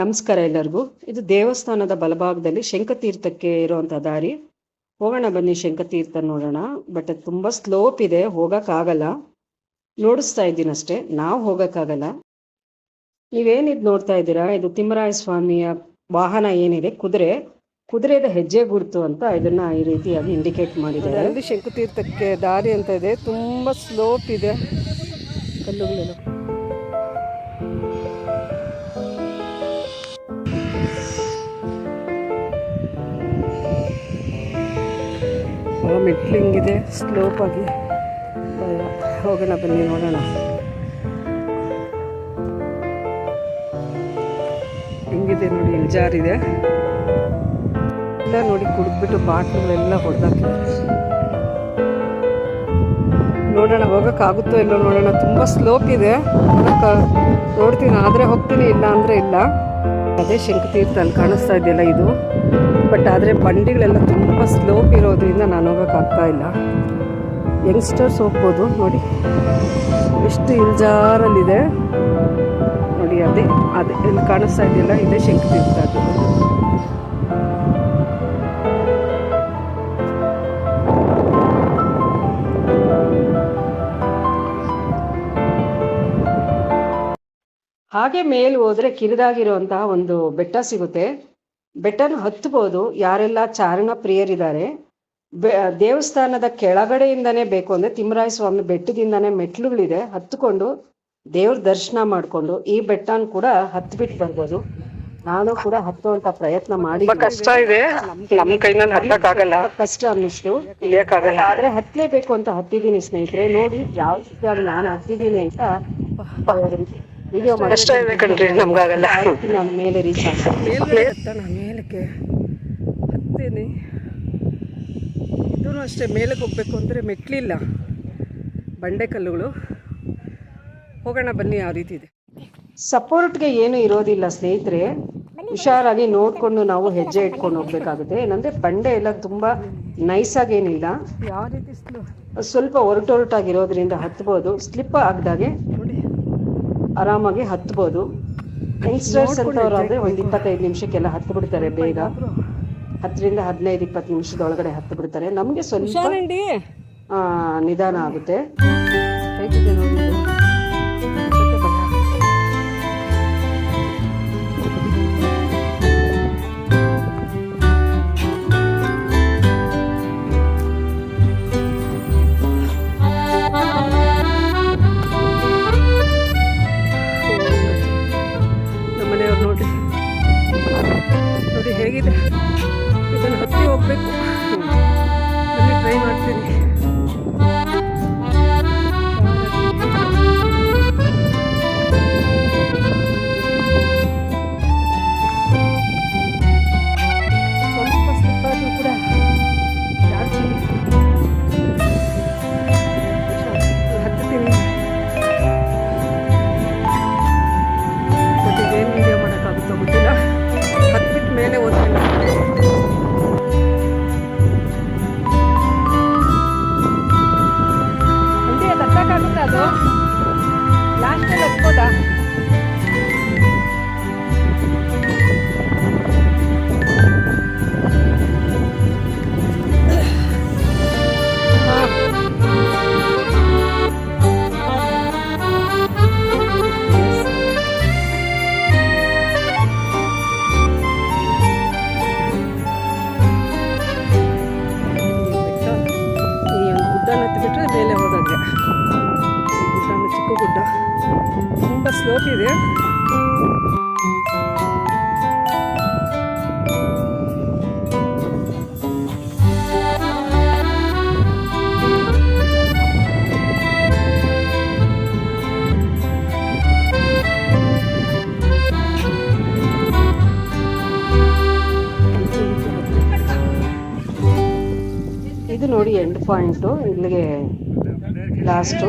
ನಮಸ್ಕಾರ ಎಲ್ಲರಿಗೂ. ಇದು ದೇವಸ್ಥಾನದ ಬಲಭಾಗದಲ್ಲಿ ಶಂಖತೀರ್ಥಕ್ಕೆ ಇರುವಂಥ ದಾರಿ. ಹೋಗೋಣ ಬನ್ನಿ, ಶಂಖತೀರ್ಥ ನೋಡೋಣ. ಬಟ್ ಅದು ತುಂಬ ಸ್ಲೋಪ್ ಇದೆ, ಹೋಗೋಕ್ಕಾಗಲ್ಲ. ನೋಡಿಸ್ತಾ ಇದ್ದೀನಿ ಅಷ್ಟೇ, ನಾವು ಹೋಗೋಕ್ಕಾಗಲ್ಲ. ನೀವೇನಿದು ನೋಡ್ತಾ ಇದ್ದೀರಾ, ಇದು ತಿಮ್ಮರಾಯ ಸ್ವಾಮಿಯ ವಾಹನ ಏನಿದೆ, ಕುದುರೆದ ಹೆಜ್ಜೆ ಗುರುತು ಅಂತ ಇದನ್ನ ಈ ರೀತಿಯಾಗಿ ಇಂಡಿಕೇಟ್ ಮಾಡಿದ್ದಾರೆ. ಅಲ್ಲಿ ಶಂಖತೀರ್ಥಕ್ಕೆ ದಾರಿ ಅಂತ ಇದೆ, ತುಂಬ ಸ್ಲೋಪ್ ಇದೆ, ಕಲ್ಲುಗಳೆಲ್ಲ. ಮೆಟ್ಲು ಹಿಂಗಿದೆ ಸ್ಲೋಪ್ ಆಗಿ. ಹೋಗೋಣ ಬನ್ನಿ, ನೋಡೋಣ. ಹಿಂಗಿದೆ ನೋಡಿ, ಇಳಿಜಾರಿದೆ ಎಲ್ಲ ನೋಡಿ. ಕುಡಿದ್ಬಿಟ್ಟು ಬಾಟ್ಲುಗಳೆಲ್ಲ ಹೊಡೆದಾಕಿದ್ದಾರೆ. ನೋಡೋಣ ಹೋಗೋಕ್ಕಾಗುತ್ತೋ ಇಲ್ಲೋ ನೋಡೋಣ. ತುಂಬ ಸ್ಲೋಪ್ ಇದೆ, ನೋಡ್ತೀನಿ, ಆದರೆ ಹೋಗ್ತೀನಿ, ಇಲ್ಲ ಅಂದರೆ ಇಲ್ಲ. ಅದೇ ಶಂಖತೀರ್ಥ ಅಲ್ಲಿ ಕಾಣಿಸ್ತಾ ಇದೆಯಲ್ಲ ಇದು. ಬಟ್ ಆದರೆ ಬಂಡಿಗಳೆಲ್ಲ ತುಂಬ ಸ್ಲೋಪ್ ಇರೋದ್ರಿಂದ ನಾನು ಹೋಗೋಕ್ಕಾಗ್ತಾ ಇಲ್ಲ. ಯಂಗ್ಸ್ಟರ್ಸ್ ಹೋಗ್ಬೋದು ನೋಡಿ, ಎಷ್ಟು ಇಳಿಜಾರಲ್ಲಿದೆ ನೋಡಿ. ಅದೇ ಇಲ್ಲಿ ಕಾಣಿಸ್ತಾ ಇದೆಯಲ್ಲ, ಇದೇ ಶಂಖತೀರ್ಥ. ಹಾಗೆ ಮೇಲೆ ಹೋದ್ರೆ ಕಿರಿದಾಗಿರುವಂತಹ ಒಂದು ಬೆಟ್ಟ ಸಿಗುತ್ತೆ. ಬೆಟ್ಟನ ಹತ್ತಬಹುದು ಯಾರೆಲ್ಲ ಚಾರಣ ಪ್ರಿಯರಿದ್ದಾರೆ. ದೇವಸ್ಥಾನದ ಕೆಳಗಡೆಯಿಂದನೇ ಬೇಕು ಅಂದ್ರೆ ತಿಮ್ಮರಾಯ ಸ್ವಾಮಿ ಬೆಟ್ಟದಿಂದಾನೇ ಮೆಟ್ಲುಗಳಿದೆ. ಹತ್ತುಕೊಂಡು ದೇವ್ರ ದರ್ಶನ ಮಾಡಿಕೊಂಡು ಈ ಬೆಟ್ಟನ ಕೂಡ ಹತ್ಬಿಟ್ಟು ಬರ್ಬೋದು. ನಾನು ಕೂಡ ಹತ್ತುವಂತ ಪ್ರಯತ್ನ ಮಾಡಿ, ಕಷ್ಟ ಇದೆ, ನಮ್ಮ ಕೈನಲ್ಲಿ ಹತ್ತಕ್ಕಾಗಲ್ಲ, ಕಷ್ಟ ಅನ್ನಿಸ್ತು, ಇಳಿಯಕ್ಕಾಗಲ್ಲ. ಆದ್ರೆ ಹತ್ತಲೇಬೇಕು ಅಂತ ಹತ್ತಿದ್ದೀನಿ ಸ್ನೇಹಿತರೆ. ನೋಡಿ ಯಾವ ರೀತಿಯಾಗಿ ನಾನು ಹತ್ತಿದ್ದೀನಿ ಅಂತ ವಿಡಿಯೋ ಕಷ್ಟ ಇದೆ ಕಣ್ರಿ, ನಮ್ಗಾಗಲ್ಲ. ನಾನು ಮೇಲೆ ರೀಚ್ ಆಗ್ತೀನಿ, ಮೇಲಕ್ಕೆ ಹತ್ತೇನೆ. ಇದೂ ಅಷ್ಟೇ, ಮೇಲಕ್ಕೆ ಹೋಗ್ಬೇಕು ಅಂದರೆ ಮೆಟ್ಲಿಲ್ಲ, ಬಂಡೆ ಕಲ್ಲುಗಳು. ಹೋಗೋಣ ಬನ್ನಿ. ಯಾವ ರೀತಿ ಇದೆ, ಸಪೋರ್ಟ್ಗೆ ಏನು ಇರೋದಿಲ್ಲ ಸ್ನೇಹಿತರೆ. ಹುಷಾರಾಗಿ ನೋಡ್ಕೊಂಡು ನಾವು ಹೆಜ್ಜೆ ಇಟ್ಕೊಂಡು ಹೋಗ್ಬೇಕಾಗುತ್ತೆ. ಏನಂದ್ರೆ ಬಂಡೆ ಎಲ್ಲ ತುಂಬಾ ನೈಸಾಗೇನಿಲ್ಲ, ಯಾವ ರೀತಿ ಸ್ವಲ್ಪ ಒರಟೊರಟಾಗಿರೋದ್ರಿಂದ ಹತ್ಬೋದು. ಸ್ಲಿಪ್ ಆಗದಾಗೆ ನೋಡಿ ಆರಾಮಾಗಿ ಹತ್ಬೋದು. ಯಂಗ್ಸ್ಟರ್ಸ್ ಅಂತವ್ರಾದ್ರೆ ಒಂದು 25 ನಿಮಿಷಕ್ಕೆಲ್ಲ ಹತ್ತು ಬಿಡ್ತಾರೆ ಬೇಗ. 10ರಿಂದ 15-20 ನಿಮಿಷದೊಳಗಡೆ ಹತ್ತು ಬಿಡ್ತಾರೆ. ನಮಗೆ ಸ್ವಲ್ಪ ನಿಧಾನ ಆಗುತ್ತೆ. ಹೇಗಿದೆ ನೋಡಿ, ನೋಡಿ ಹೇಗಿದೆ. ಇದನ್ನು ಹತ್ತಿ ಹೋಗ್ಬೇಕು, ಅಲ್ಲಿ ಟ್ರೈ ಮಾಡ್ತೀನಿ. ಸ್ವಲ್ಪ ಸ್ಲಿಪ್ ಆದರೂ ಕೂಡ ಜಾಸ್ತಿ ಹತ್ತೀನಿ. ಮತ್ತೆ ಏನು ವಿಡಿಯೋ ಮಾಡೋಕ್ಕಾಗುತ್ತೋ ಗೊತ್ತಿಲ್ಲ. ಹತ್ಬಿಟ್ಟು ಮೇಲೆ ಹೋದ್ಮೇಲೆ ಹಂಗೆ ಅದು ಹತ್ತಕ್ಕಾಗುತ್ತೆ. ಅದು ಲಾಸ್ಟಲ್ಲಿ ಹತ್ಬೋದಾ? ಹತ್ತಿಬಿಟ್ರೆ ಮೇಲೆ ಹೋದಾಗೆ. ಈ ಗುಡ್ಡ ಚಿಕ್ಕ ಗುಡ್ಡ, ತುಂಬ ಸ್ಲೋಪ್ ಇದೆ. ಇದು ನೋಡಿ ಎಂಡ್ ಪಾಯಿಂಟು, ಇಲ್ಲಿಗೆ ಲಾಸ್ಟು.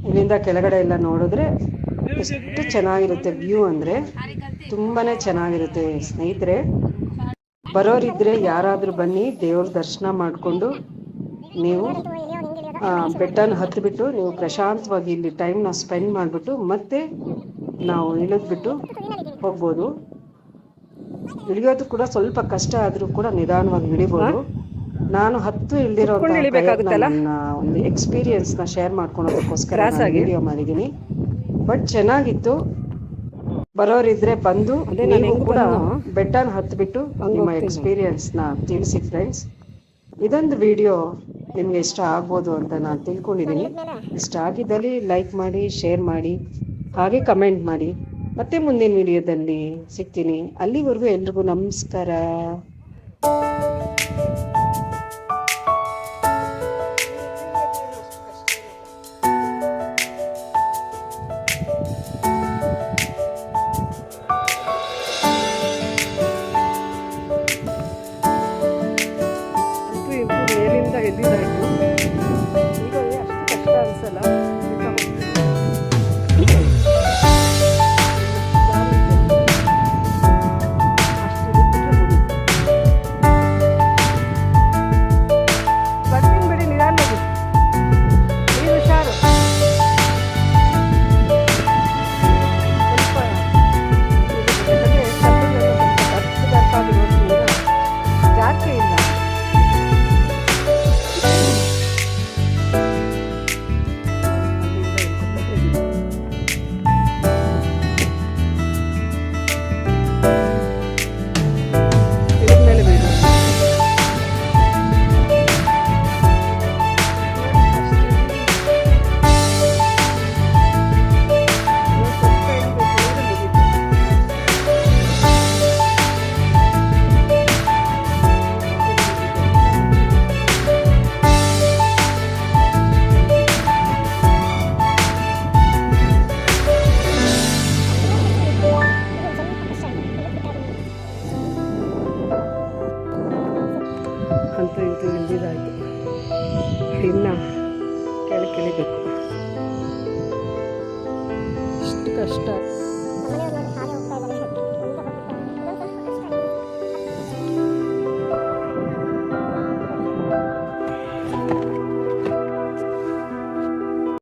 ಇಲ್ಲಿಂದ ಕೆಳಗಡೆ ಎಲ್ಲ ನೋಡಿದ್ರೆ ಎಷ್ಟು ಚೆನ್ನಾಗಿರುತ್ತೆ ವ್ಯೂ, ಅಂದರೆ ತುಂಬಾ ಚೆನ್ನಾಗಿರುತ್ತೆ ಸ್ನೇಹಿತರೆ. ಬರೋರಿದ್ರೆ ಯಾರಾದರೂ ಬನ್ನಿ, ದೇವ್ರ ದರ್ಶನ ಮಾಡಿಕೊಂಡು ನೀವು ಬೆಟ್ಟನ ಹತ್ತಿಬಿಟ್ಟು ನೀವು ಪ್ರಶಾಂತವಾಗಿ ಇಲ್ಲಿ ಟೈಮ್ನ ಸ್ಪೆಂಡ್ ಮಾಡಿಬಿಟ್ಟು ಮತ್ತೆ ನಾವು ಇಳಿದ್ಬಿಟ್ಟು ಹೋಗ್ಬೋದು. ಇಳಿಯೋದು ಕೂಡ ಸ್ವಲ್ಪ ಕಷ್ಟ ಆದರೂ ಕೂಡ ನಿಧಾನವಾಗಿ ಇಳಿಬೋದು. ನಾನು 10 ಇಳಿದಿರೋ ನನ್ನ ಒಂದು ಎಕ್ಸ್ಪೀರಿಯನ್ಸ್ನ ಶೇರ್ ಮಾಡ್ಕೊಳೋದಕ್ಕೋಸ್ಕರ ವಿಡಿಯೋ ಮಾಡಿದ್ದೀನಿ. ಬಟ್ ಚೆನ್ನಾಗಿತ್ತು. ಬರೋರಿದ್ರೆ ಬಂದು ನೀವು ಕೂಡ ಬೆಟ್ಟನ ಹತ್ಬಿಟ್ಟು ನಿಮ್ಮ ಎಕ್ಸ್ಪೀರಿಯನ್ಸ್ನ ತಿಳಿಸಿ ಫ್ರೆಂಡ್ಸ್. ಇದೊಂದು ವಿಡಿಯೋ ನಿಮಗೆ ಇಷ್ಟ ಆಗ್ಬೋದು ಅಂತ ನಾನು ತಿಳ್ಕೊಂಡಿದ್ದೀನಿ. ಇಷ್ಟ ಆಗಿದ್ದಲ್ಲಿ ಲೈಕ್ ಮಾಡಿ, ಶೇರ್ ಮಾಡಿ, ಹಾಗೆ ಕಮೆಂಟ್ ಮಾಡಿ. ಮತ್ತೆ ಮುಂದಿನ ವಿಡಿಯೋದಲ್ಲಿ ಸಿಗ್ತೀನಿ. ಅಲ್ಲಿವರೆಗೂ ಎಲ್ರಿಗೂ ನಮಸ್ಕಾರ. ಮೇಲಿಂದ ಎಲ್ಲಿದಾಯ್ತು, ಈಗ ಅಷ್ಟು ಕಷ್ಟ ಅನ್ಸಲ್ಲ. ಬರ್ತೀನಿ ಬಿಡಿ, ನಿಧಾನವಾಗಿ ನೀರು ಹುಷಾರು. ಜಾಸ್ತಿ ಇಲ್ಲ. ಅಂತೂ ಇಂತೂ ಇಳಿದಾಯಿತು. ಇನ್ನು ಕೆಳಗಿಳಿಬೇಕು. ಇಷ್ಟು ಕಷ್ಟ.